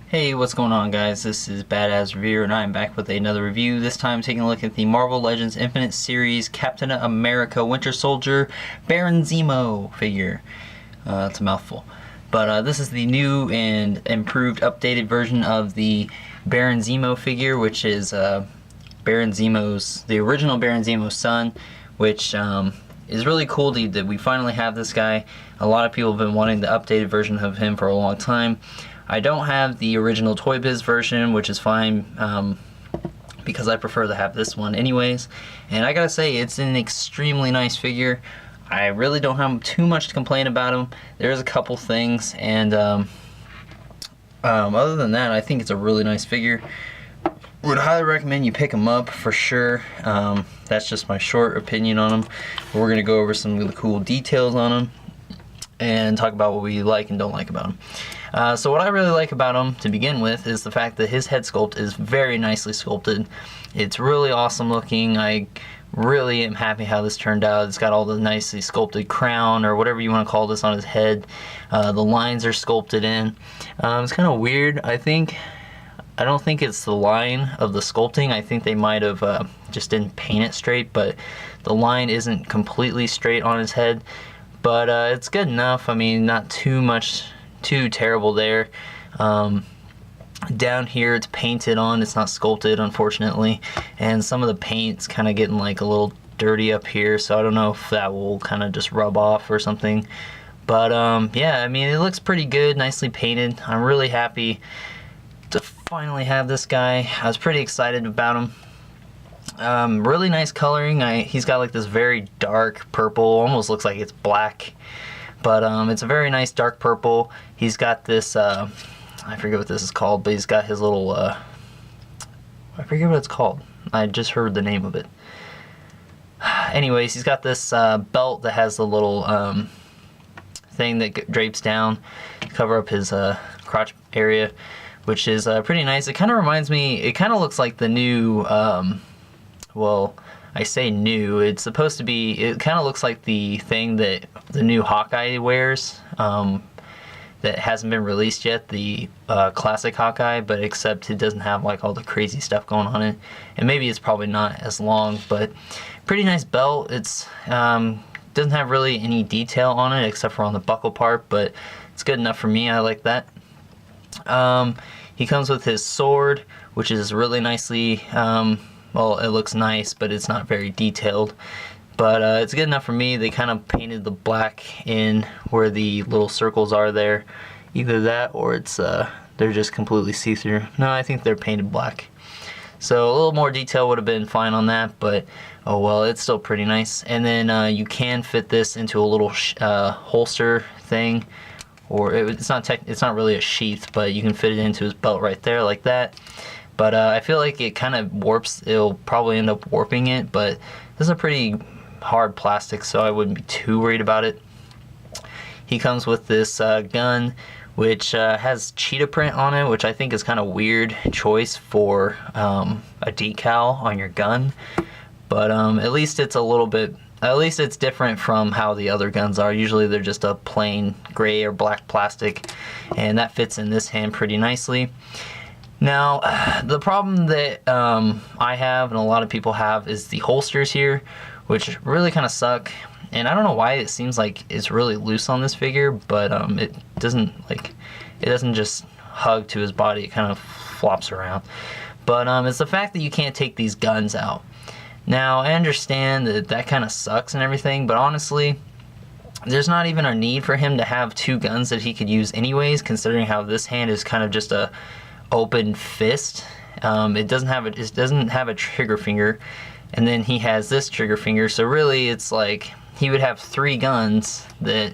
Hey, what's going on, guys? This is Badass Reviewer, and I'm back with another review. This time taking a look at the Marvel Legends Infinite Series Captain America Winter Soldier Baron Zemo figure. It's a mouthful. But this is the new and improved, updated version of the Baron Zemo figure, which is the original Baron Zemo's son, which is really cool that we finally have this guy. A lot of people have been wanting the updated version of him for a long time. I don't have the original Toy Biz version, which is fine because I prefer to have this one anyways. And I gotta say, it's an extremely nice figure. I really don't have too much to complain about him. There's a couple things, and other than that, I think it's a really nice figure. Would highly recommend you pick him up for sure. That's just my short opinion on him. We're gonna go over some really cool details on him and talk about what we like and don't like about him. So what I really like about him to begin with is the fact that his head sculpt is very nicely sculpted. It's really awesome looking. I really am happy how this turned out. It's got all the nicely sculpted crown, or whatever you want to call this, on his head. The lines are sculpted in. It's kind of weird. I don't think it's the line of the sculpting. I think they might have just didn't paint it straight, but the line isn't completely straight on his head. But it's good enough. I mean, not too terrible there. Down here it's painted on, it's not sculpted, unfortunately, and some of the paint's kind of getting like a little dirty up here, so I don't know if that will kind of just rub off or something. But yeah, I mean, it looks pretty good, nicely painted. I'm really happy to finally have this guy. I was pretty excited about him. Really nice coloring. He's got like this very dark purple, almost looks like it's black, but it's a very nice dark purple. He's got this, I forget what this is called, but he's got his little, I forget what it's called. I just heard the name of it. Anyways, he's got this belt that has the little thing that drapes down to cover up his crotch area, which is pretty nice. It kind of reminds me, it kind of looks like the new, well, I say new, it's supposed to be, it kind of looks like the thing that the new Hawkeye wears, that hasn't been released yet, the classic Hawkeye, but except it doesn't have like all the crazy stuff going on it. And maybe it's probably not as long, but pretty nice belt. It's doesn't have really any detail on it except for on the buckle part, but it's good enough for me. I like that. He comes with his sword, which is really nicely, well, it looks nice, but it's not very detailed. But it's good enough for me. They kind of painted the black in where the little circles are there. Either that or it's they're just completely see-through. No, I think they're painted black. So a little more detail would have been fine on that, but oh well, it's still pretty nice. And then you can fit this into a little holster thing, or it's not really a sheath, but you can fit it into his belt right there like that. But I feel like it kind of warps. It'll probably end up warping it, but this is a pretty hard plastic, so I wouldn't be too worried about it. He comes with this gun, which has cheetah print on it, which I think is kind of weird choice for a decal on your gun. But at least it's a little bit, at least it's different from how the other guns are. Usually they're just a plain gray or black plastic, and that fits in this hand pretty nicely. Now, the problem that I have and a lot of people have is the holsters here, which really kind of suck. And I don't know why it seems like it's really loose on this figure, but it doesn't just hug to his body. It kind of flops around. But it's the fact that you can't take these guns out. Now, I understand that kind of sucks and everything, but honestly, there's not even a need for him to have two guns that he could use anyways, considering how this hand is kind of just a open fist. It doesn't have a trigger finger, and then he has this trigger finger, so really it's like he would have three guns that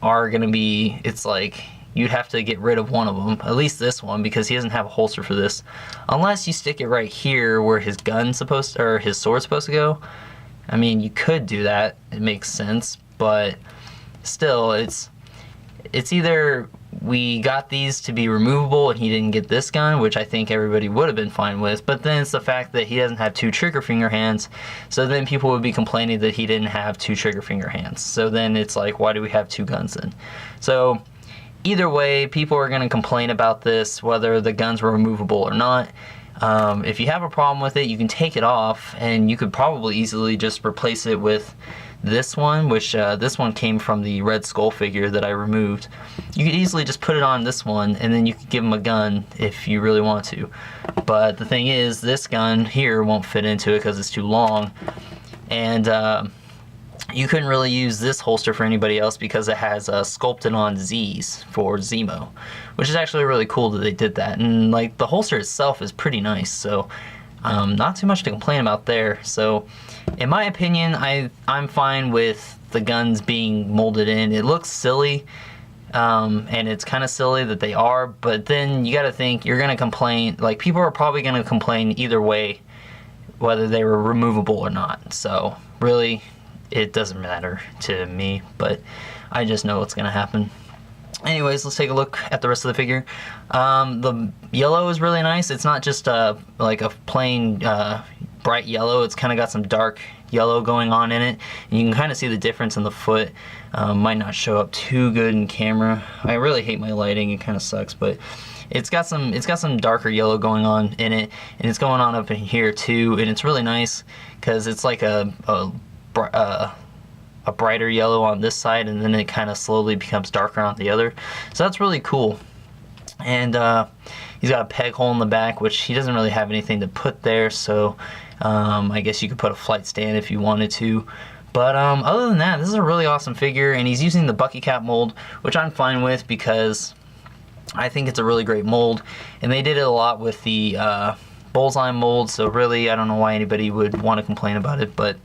are gonna be, it's like you'd have to get rid of one of them, at least this one, because he doesn't have a holster for this, unless you stick it right here where his gun's supposed to, or his sword's supposed to go. I mean, you could do that, it makes sense, but still, it's either we got these to be removable and he didn't get this gun, which I think everybody would have been fine with, but then it's the fact that he doesn't have two trigger finger hands, so then people would be complaining that he didn't have two trigger finger hands. So then it's like, why do we have two guns then? So either way, people are going to complain about this, whether the guns were removable or not. If you have a problem with it, you can take it off, and you could probably easily just replace it with this one, which this one came from the Red Skull figure that I removed. You could easily just put it on this one, and then you could give him a gun if you really want to. But the thing is, this gun here won't fit into it because it's too long, and you couldn't really use this holster for anybody else because it has sculpted on Z's for Zemo, which is actually really cool that they did that. And like the holster itself is pretty nice, so not too much to complain about there. So in my opinion, I'm fine with the guns being molded in. It looks silly, and it's kind of silly that they are, but then you got to think, you're going to complain, like people are probably going to complain either way, whether they were removable or not. So really, it doesn't matter to me, but I just know what's going to happen. Anyways, let's take a look at the rest of the figure. The yellow is really nice. It's not just like a plain bright yellow. It's kind of got some dark yellow going on in it. And you can kind of see the difference in the foot. Might not show up too good in camera. I really hate my lighting. It kind of sucks, but it's got some darker yellow going on in it, and it's going on up in here too. And it's really nice because it's like a brighter yellow on this side, and then it kind of slowly becomes darker on the other. So that's really cool. And he's got a peg hole in the back, which he doesn't really have anything to put there, so I guess you could put a flight stand if you wanted to. But other than that, this is a really awesome figure, and he's using the Bucky Cap mold, which I'm fine with because I think it's a really great mold, and they did it a lot with the Bullseye mold, so really I don't know why anybody would want to complain about it, but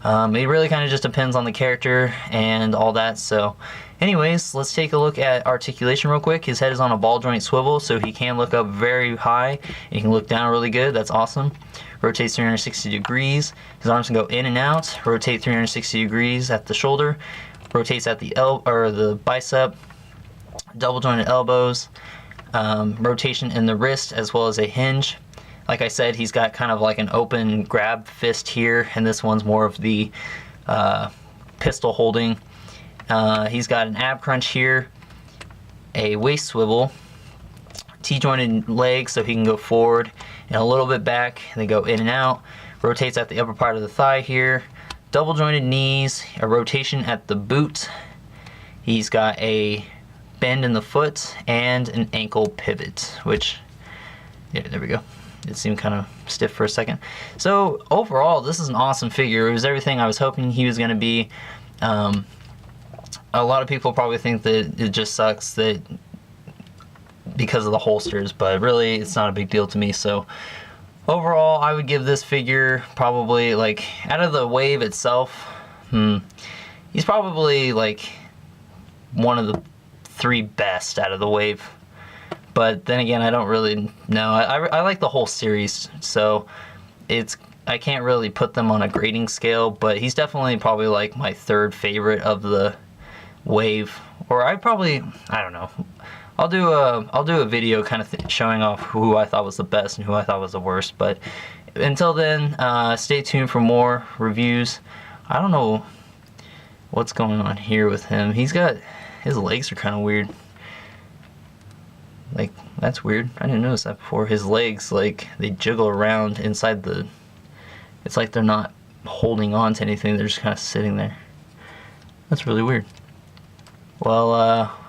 it really kind of just depends on the character and all that. So anyways, let's take a look at articulation real quick. His head is on a ball joint swivel, so he can look up very high, and he can look down really good. That's awesome. Rotates 360 degrees. His arms can go in and out. Rotate 360 degrees at the shoulder. Rotates at the the bicep. Double jointed elbows. Rotation in the wrist as well as a hinge. Like I said, he's got kind of like an open grab fist here, and this one's more of the pistol holding. He's got an ab crunch here, a waist swivel, T-jointed legs so he can go forward and a little bit back, and they go in and out. Rotates at the upper part of the thigh here. Double jointed knees, a rotation at the boot. He's got a bend in the foot and an ankle pivot, which, yeah, there we go. It seemed kind of stiff for a second. So overall, this is an awesome figure. It was everything I was hoping he was going to be. A lot of people probably think that it just sucks that because of the holsters, but really it's not a big deal to me. So overall, I would give this figure probably, like, out of the wave itself, he's probably like one of the 3 best out of the wave. But then again, I don't really know. I like the whole series, so I can't really put them on a grading scale, but he's definitely probably like my 3rd favorite of the wave. Or I don't know. I'll do a video kind of showing off who I thought was the best and who I thought was the worst. But until then, stay tuned for more reviews. I don't know what's going on here with him. His legs are kind of weird. Like, that's weird. I didn't notice that before. His legs, like, they jiggle around inside it's like they're not holding on to anything. They're just kind of sitting there. That's really weird. Well,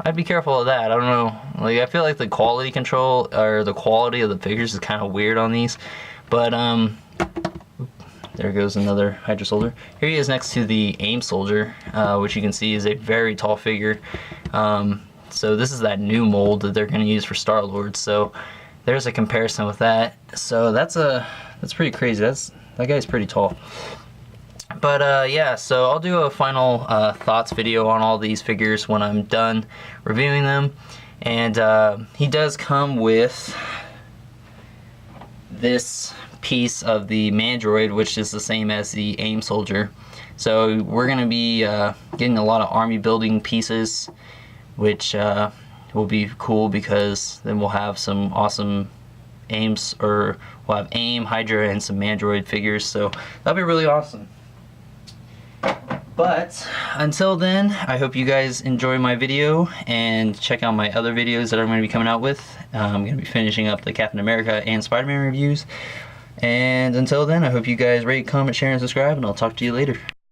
I'd be careful of that. I don't know. Like, I feel like the quality control, or the quality of the figures is kind of weird on these. But, there goes another Hydra soldier. Here he is next to the AIM soldier, which you can see is a very tall figure. So this is that new mold that they're going to use for Star-Lord. So there's a comparison with that. So that's pretty crazy. That guy's pretty tall. But yeah, so I'll do a final thoughts video on all these figures when I'm done reviewing them. And he does come with this piece of the Mandroid, which is the same as the AIM soldier. So we're going to be getting a lot of army building pieces, which will be cool because then we'll have some awesome AIMs, or we'll have AIM, Hydra, and some Mandroid figures, so that'll be really awesome. But until then, I hope you guys enjoy my video and check out my other videos that I'm going to be coming out with. I'm going to be finishing up the Captain America and Spider-Man reviews. And until then, I hope you guys rate, comment, share, and subscribe, and I'll talk to you later.